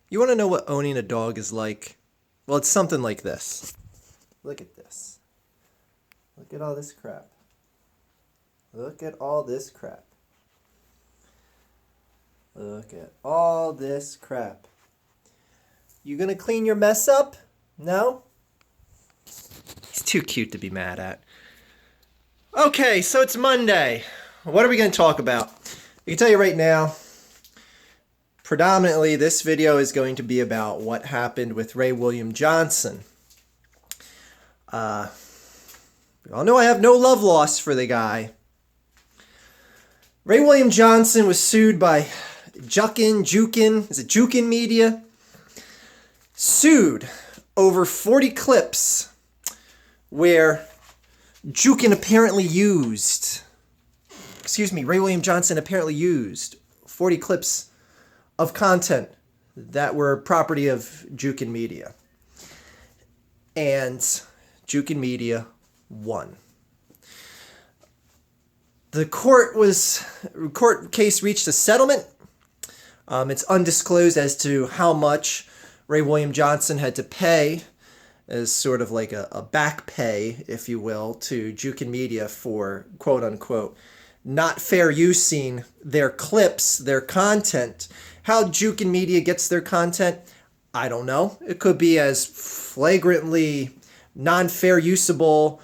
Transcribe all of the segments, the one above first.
You want to know what owning a dog is like? Well, it's something like this. Look at this. Look at all this crap. Look at all this crap. Look at all this crap. You gonna clean your mess up? No? He's too cute to be mad at. Okay, so it's Monday. What are we gonna talk about? I can tell you right now, predominantly this video is going to be about what happened with Ray William Johnson. We all know I have no love lost for the guy. Ray William Johnson was sued by Jukin Media? Sued over 40 clips where Ray William Johnson apparently used 40 clips of content that were property of Jukin Media. And Jukin Media won. The court case reached a settlement. It's undisclosed as to how much Ray William Johnson had to pay as sort of like a back pay, if you will, to Jukin Media for, quote unquote, not fair using their clips, their content. How Jukin Media gets their content, I don't know. It could be as flagrantly non-fair usable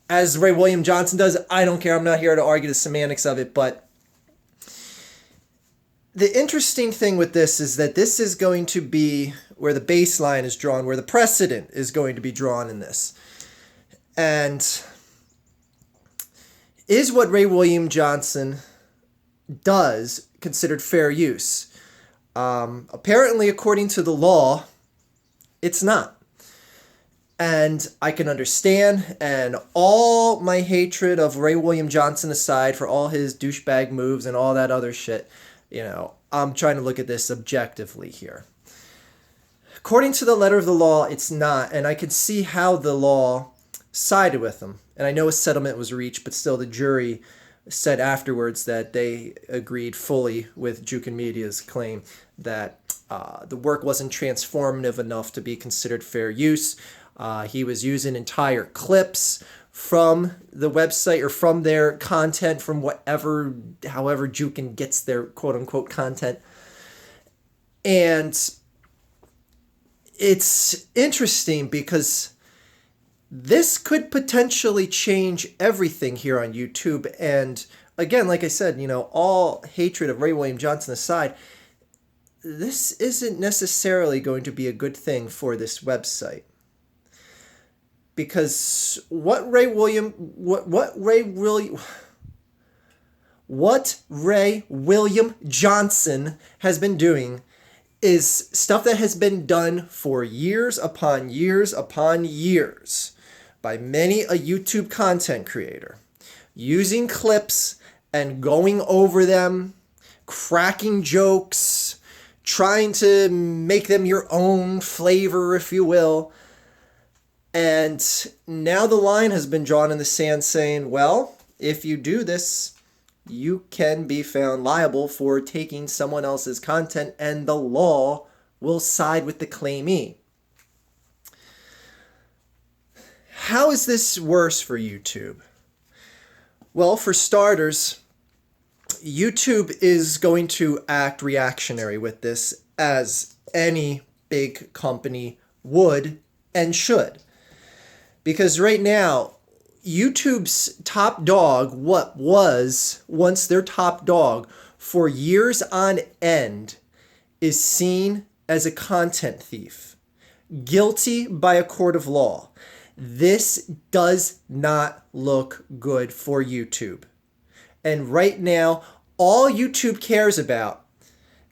as Ray William Johnson does. I don't care. I'm not here to argue the semantics of it, but the interesting thing with this is that this is going to be where the baseline is drawn, where the precedent is going to be drawn in this. And is what Ray William Johnson does considered fair use? Apparently, according to the law, it's not. And I can understand, and all my hatred of Ray William Johnson aside, for all his douchebag moves and all that other shit, I'm trying to look at this objectively here. According to the letter of the law, it's not, and I could see how the law sided with him. And I know a settlement was reached, but still the jury said afterwards that they agreed fully with Jukin Media's claim that the work wasn't transformative enough to be considered fair use. He was using entire clips from the website or from their content, from however Jukin gets their quote unquote content. And it's interesting because this could potentially change everything here on YouTube. And again, like I said, all hatred of Ray William Johnson aside, this isn't necessarily going to be a good thing for this website. Because what Ray William Johnson has been doing is stuff that has been done for years upon years upon years by many a YouTube content creator, using clips and going over them, cracking jokes, trying to make them your own flavor, if you will. And now the line has been drawn in the sand saying, well, if you do this, you can be found liable for taking someone else's content, and the law will side with the claimee. How is this worse for YouTube? Well, for starters, YouTube is going to act reactionary with this, as any big company would and should. Because right now, YouTube's top dog, what was once their top dog for years on end, is seen as a content thief, guilty by a court of law. This does not look good for YouTube. And right now, all YouTube cares about,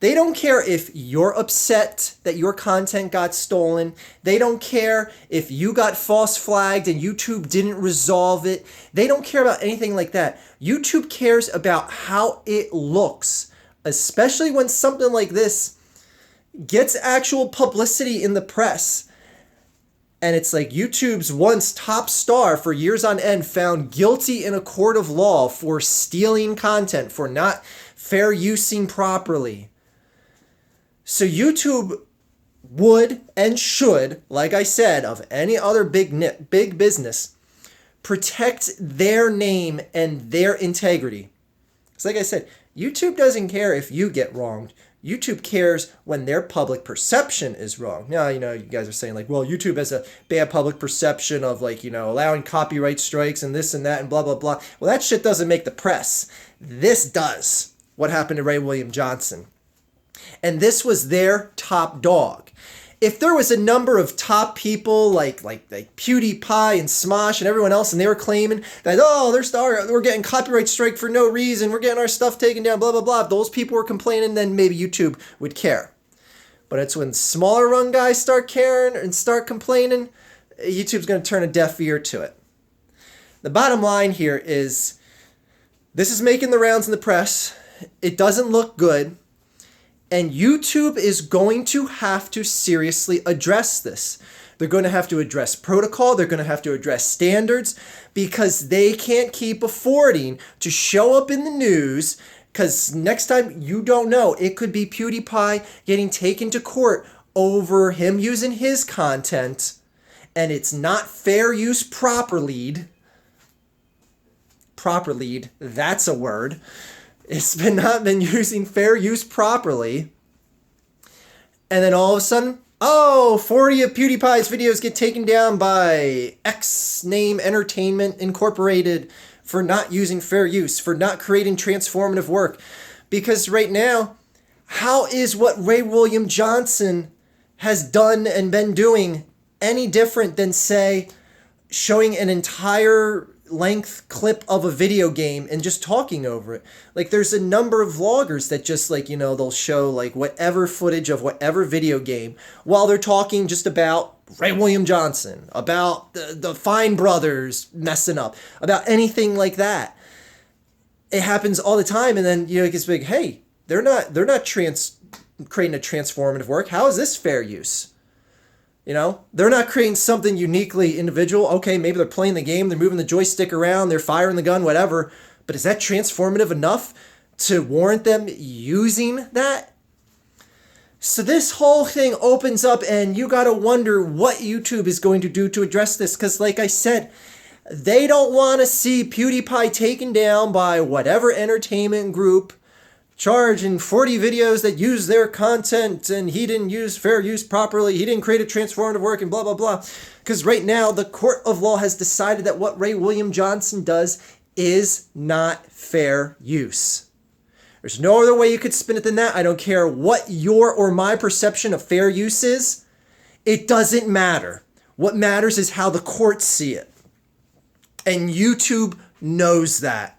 they don't care if you're upset that your content got stolen. They don't care if you got false flagged and YouTube didn't resolve it. They don't care about anything like that. YouTube cares about how it looks, especially when something like this gets actual publicity in the press. And it's like YouTube's once top star for years on end found guilty in a court of law for stealing content, for not fair using properly. So YouTube would and should, like I said, of any other big business, protect their name and their integrity. It's like I said, YouTube doesn't care if you get wronged. YouTube cares when their public perception is wrong. Now, you guys are saying like, well, YouTube has a bad public perception of like, allowing copyright strikes and this and that and blah, blah, blah. Well, that shit doesn't make the press. This does. What happened to Ray William Johnson. And this was their top dog. If there was a number of top people like PewDiePie and Smosh and everyone else, and they were claiming that, we're getting copyright strike for no reason, we're getting our stuff taken down, blah, blah, blah. If those people were complaining, then maybe YouTube would care. But it's when smaller run guys start caring and start complaining, YouTube's going to turn a deaf ear to it. The bottom line here is this is making the rounds in the press. It doesn't look good. And YouTube is going to have to seriously address this. They're going to have to address protocol. They're going to have to address standards because they can't keep affording to show up in the news because next time, you don't know, it could be PewDiePie getting taken to court over him using his content and it's not fair use properly. That's a word. It's not been using fair use properly. And then all of a sudden, 40 of PewDiePie's videos get taken down by X Name Entertainment Incorporated for not using fair use, for not creating transformative work. Because right now, how is what Ray William Johnson has done and been doing any different than, say, showing an entire length clip of a video game and just talking over it? Like there's a number of vloggers that just they'll show like whatever footage of whatever video game while they're talking just about Ray William Johnson, about the Fine Brothers messing up, about anything like that. It happens all the time, and then it gets big. Hey, they're not creating a transformative work. How is this fair use? They're not creating something uniquely individual. Okay, maybe they're playing the game, they're moving the joystick around, they're firing the gun, whatever. But is that transformative enough to warrant them using that? So this whole thing opens up, and you got to wonder what YouTube is going to do to address this. Because like I said, they don't want to see PewDiePie taken down by whatever entertainment group charging 40 videos that use their content and he didn't use fair use properly, he didn't create a transformative work and blah, blah, blah. Because right now, the court of law has decided that what Ray William Johnson does is not fair use. There's no other way you could spin it than that. I don't care what your or my perception of fair use is. It doesn't matter. What matters is how the courts see it. And YouTube knows that.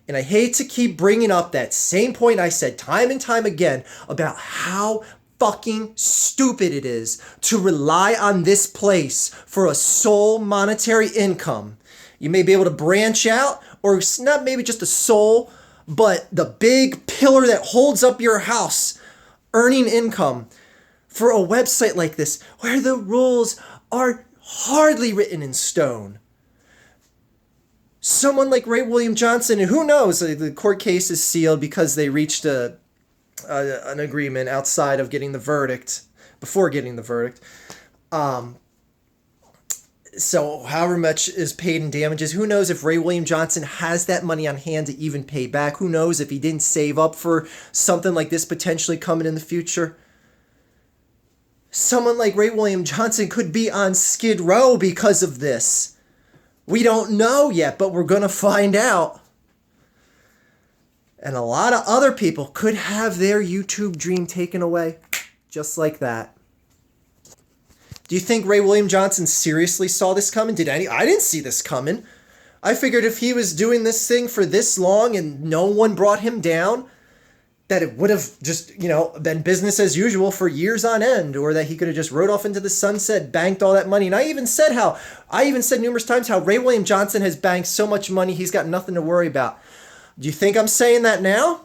And I hate to keep bringing up that same point I said time and time again about how fucking stupid it is to rely on this place for a sole monetary income. You may be able to branch out, or not maybe just a sole, but the big pillar that holds up your house, earning income for a website like this where the rules are hardly written in stone. Someone like Ray William Johnson, and who knows, the court case is sealed because they reached an agreement outside of getting the verdict, before getting the verdict. So however much is paid in damages, who knows if Ray William Johnson has that money on hand to even pay back? Who knows if he didn't save up for something like this potentially coming in the future? Someone like Ray William Johnson could be on Skid Row because of this. We don't know yet, but we're going to find out. And a lot of other people could have their YouTube dream taken away just like that. Do you think Ray William Johnson seriously saw this coming? I didn't see this coming. I figured if he was doing this thing for this long and no one brought him down, that it would have just, been business as usual for years on end, or that he could have just rode off into the sunset, banked all that money. And I even said numerous times how Ray William Johnson has banked so much money, he's got nothing to worry about. Do you think I'm saying that now?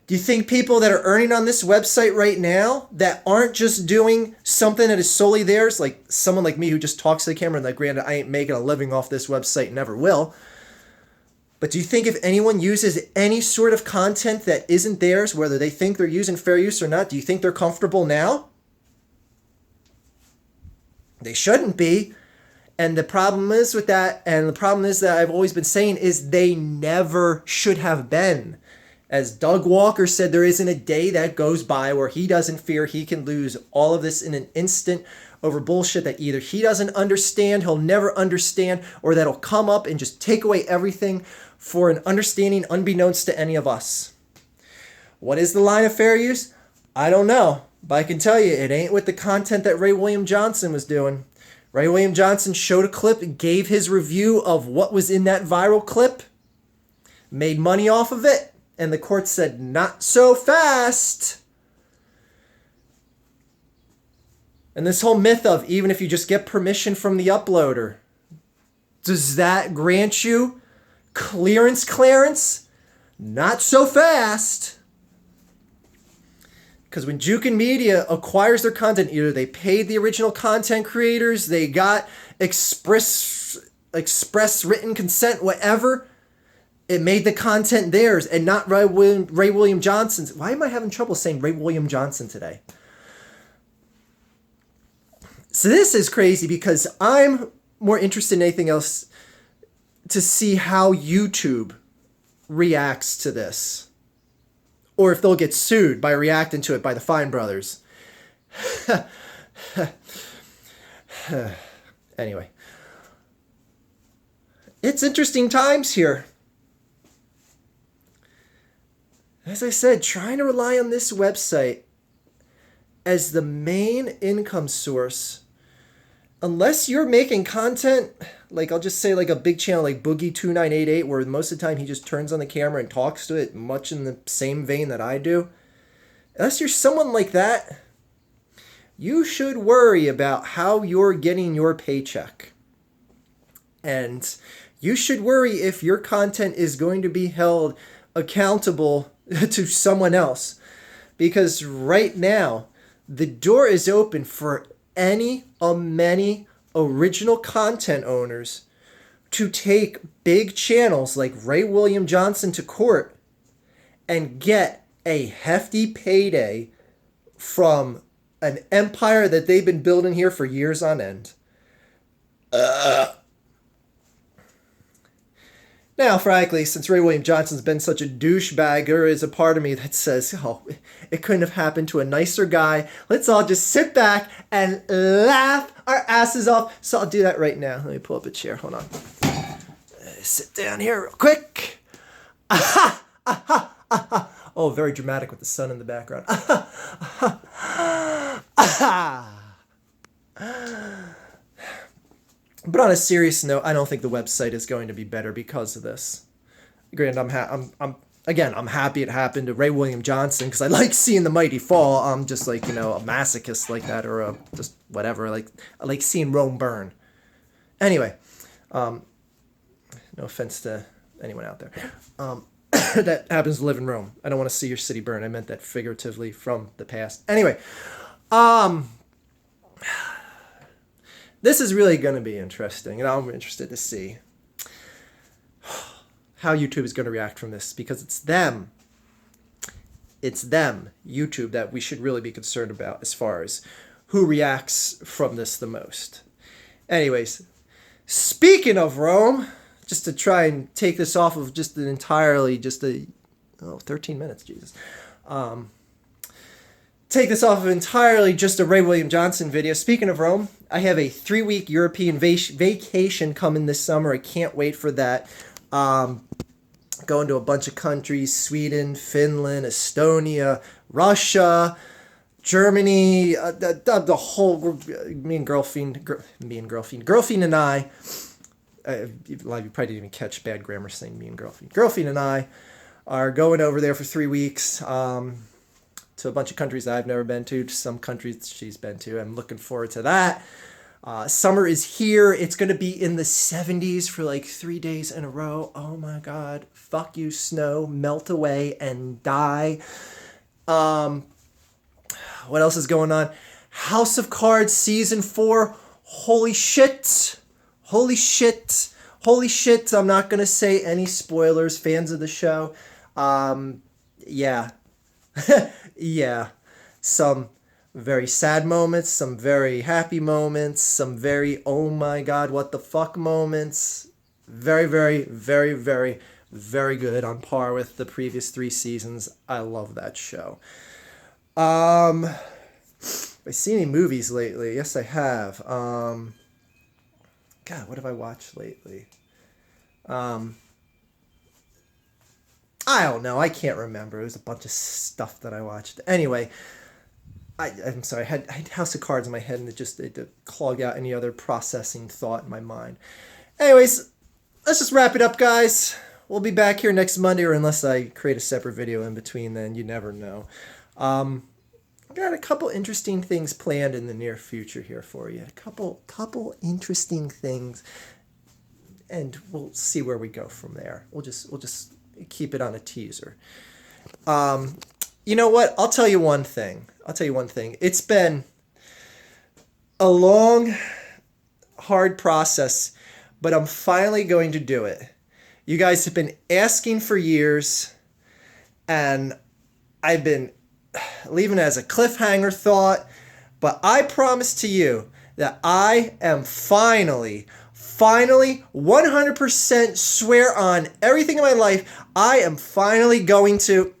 Do you think people that are earning on this website right now that aren't just doing something that is solely theirs, like someone like me who just talks to the camera, and like, granted, I ain't making a living off this website, never will. But do you think if anyone uses any sort of content that isn't theirs, whether they think they're using fair use or not, do you think they're comfortable now? They shouldn't be. And the problem is with that, and the problem is that I've always been saying, is they never should have been. As Doug Walker said, there isn't a day that goes by where he doesn't fear he can lose all of this in an instant over bullshit that either he doesn't understand, he'll never understand, or that'll come up and just take away everything for an understanding unbeknownst to any of us. What is the line of fair use? I don't know, but I can tell you it ain't with the content that Ray William Johnson was doing. Ray William Johnson showed a clip, gave his review of what was in that viral clip, made money off of it, and the court said, not so fast. And this whole myth of even if you just get permission from the uploader, does that grant you clearance? Not so fast. Because when Jukin Media acquires their content, either they paid the original content creators, they got express written consent, whatever, it made the content theirs and not Ray William Johnson's. Why am I having trouble saying Ray William Johnson today? So this is crazy because I'm more interested in anything else to see how YouTube reacts to this. Or if they'll get sued by reacting to it by the Fine Brothers. Anyway. It's interesting times here. As I said, trying to rely on this website as the main income source, unless you're making content, like I'll just say like a big channel like Boogie2988, where most of the time he just turns on the camera and talks to it, much in the same vein that I do. Unless you're someone like that, you should worry about how you're getting your paycheck. And you should worry if your content is going to be held accountable to someone else. Because right now, the door is open for many original content owners to take big channels like Ray William Johnson to court and get a hefty payday from an empire that they've been building here for years on end. Now, frankly, since Ray William Johnson's been such a douchebag, there is a part of me that says, oh, it couldn't have happened to a nicer guy. Let's all just sit back and laugh our asses off. So I'll do that right now. Let me pull up a chair. Hold on. Sit down here real quick. Aha! Aha! Aha! Oh, very dramatic with the sun in the background. Aha! Aha! But on a serious note, I don't think the website is going to be better because of this. Granted, I'm happy it happened to Ray William Johnson because I like seeing the mighty fall. I'm just like, a masochist like that, or just whatever. I like seeing Rome burn. Anyway, no offense to anyone out there that happens to live in Rome. I don't want to see your city burn. I meant that figuratively from the past. Anyway, this is really going to be interesting, and I'm interested to see how YouTube is going to react from this, because it's them, YouTube, that we should really be concerned about as far as who reacts from this the most. Anyways, speaking of Rome, just to try and take this off of 13 minutes, Jesus. Take this off of entirely just a Ray William Johnson video. Speaking of Rome, I have a 3-week European vacation coming this summer. I can't wait for that. Going to a bunch of countries: Sweden, Finland, Estonia, Russia, Germany, the whole group. Girlfriend and I. A lot of you probably didn't even catch bad grammar saying me and girlfriend. Girlfriend and I are going over there for 3 weeks. To a bunch of countries that I've never been to some countries she's been to. I'm looking forward to that. Summer is here. It's going to be in the 70s for like 3 days in a row. Oh my God. Fuck you, snow. Melt away and die. What else is going on? House of Cards Season 4. Holy shit. Holy shit, I'm not going to say any spoilers, fans of the show. Yeah. Yeah. Some very sad moments, some very happy moments, some very oh my god, what the fuck moments. Very, very, very, very, very good, on par with the previous 3 seasons. I love that show. Have I seen any movies lately? Yes, I have. God, what have I watched lately? I don't know. I can't remember. It was a bunch of stuff that I watched. Anyway, I'm sorry. I had House of Cards in my head, and it clogged out any other processing thought in my mind. Anyways, let's just wrap it up, guys. We'll be back here next Monday, or unless I create a separate video in between then. You never know. Got a couple interesting things planned in the near future here for you. A couple interesting things, and we'll see where we go from there. We'll just keep it on a teaser. You know what? I'll tell you one thing. It's been a long, hard process, but I'm finally going to do it. You guys have been asking for years, and I've been leaving it as a cliffhanger thought, but I promise to you that I am finally 100% swear on everything in my life, I am finally going to